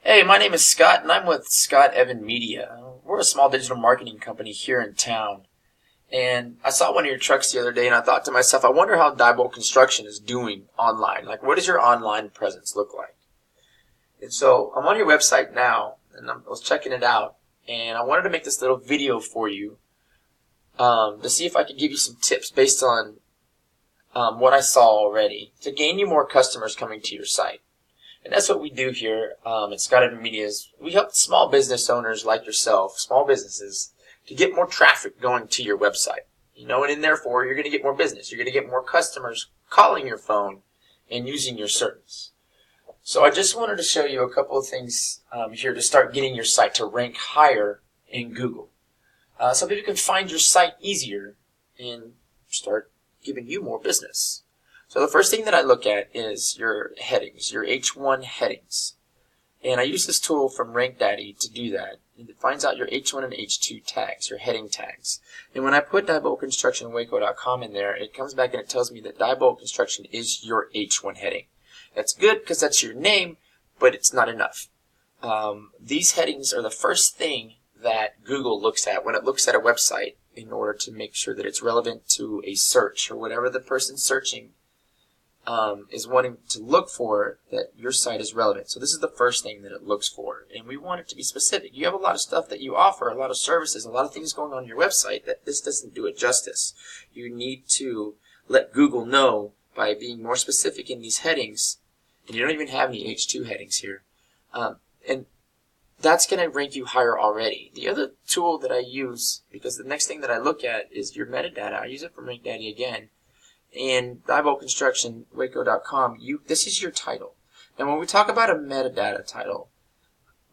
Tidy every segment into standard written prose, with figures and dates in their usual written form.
Hey, my name is Scott, and I'm with Scott Evan Media. We're a small digital marketing company here in town. And I saw one of your trucks the other day, and I thought to myself, I wonder how Diebolt Construction is doing online. Like, what does your online presence look like? And so I'm on your website now, and I was checking it out, and I wanted to make this little video for you to see if I could give you some tips based on what I saw already to gain you more customers coming to your site. And that's what we do here at Scott Evan Media. Is we help small business owners like yourself, small businesses, to get more traffic going to your website. And therefore you're going to get more business. You're going to get more customers calling your phone and using your service. So I just wanted to show you a couple of things here to start getting your site to rank higher in Google. So people can find your site easier and start giving you more business. So the first thing that I look at is your headings, your H1 headings. And I use this tool from RankDaddy to do that. And it finds out your H1 and H2 tags, your heading tags. And when I put Diebolt Construction Waco.com in there, it comes back and it tells me that Diebolt Construction is your H1 heading. That's good because that's your name, but it's not enough. These headings are the first thing that Google looks at when it looks at a website in order to make sure that it's relevant to a search or whatever the person searching is wanting to look for, that your site is relevant. So this is the first thing that it looks for, and we want it to be specific. You have a lot of stuff that you offer, a lot of services, a lot of things going on your website that this doesn't do it justice. You need to let Google know by being more specific in these headings, and you don't even have any H2 headings here, and that's going to rank you higher already. The other tool that I use, because the next thing that I look at is your metadata. I use it from RankDaddy again. And Diebolt Construction Waco.com, this is your title. And when we talk about a metadata title,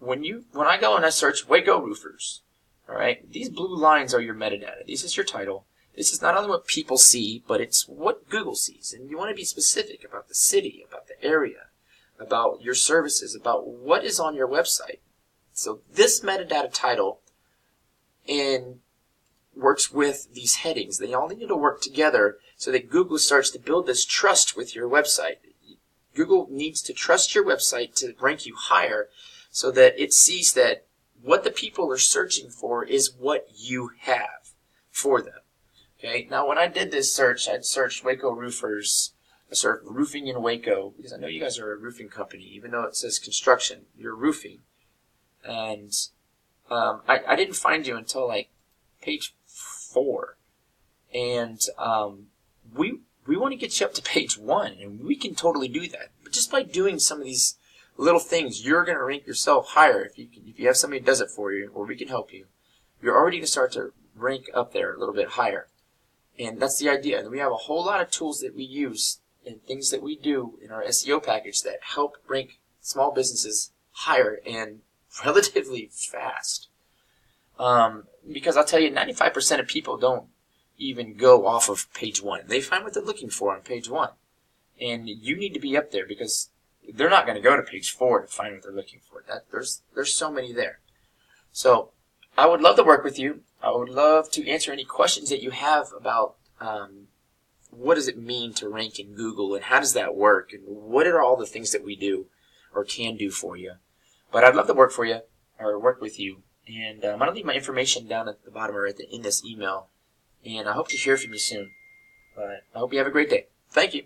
when I go and I search Waco roofers, all right, these blue lines are your metadata. This is your title. This is not only what people see, but it's what Google sees. And you want to be specific about the city, about the area, about your services, about what is on your website. So this metadata title works with these headings. They all need to work together so that Google starts to build this trust with your website. Google needs to trust your website to rank you higher so that it sees that what the people are searching for is what you have for them. Okay. Now, when I did this search, I'd searched Waco roofers. I searched roofing in Waco because I know you guys are a roofing company, even though it says construction. You're roofing, and I didn't find you until like page 4, and we want to get you up to page 1, and we can totally do that. But just by doing some of these little things, you're going to rank yourself higher. If you have somebody who does it for you, or we can help you, you're already going to start to rank up there a little bit higher. And that's the idea. And we have a whole lot of tools that we use and things that we do in our SEO package that help rank small businesses higher and relatively fast. Because I'll tell you, 95% of people don't even go off of page 1. They find what they're looking for on page 1. And you need to be up there because they're not going to go to page 4 to find what they're looking for. There's so many there. So I would love to work with you. I would love to answer any questions that you have about what does it mean to rank in Google and how does that work and what are all the things that we do or can do for you. But I'd love to work for you or work with you. And I'm going to leave my information down at the bottom or in this email. And I hope to hear from you soon. But I hope you have a great day. Thank you.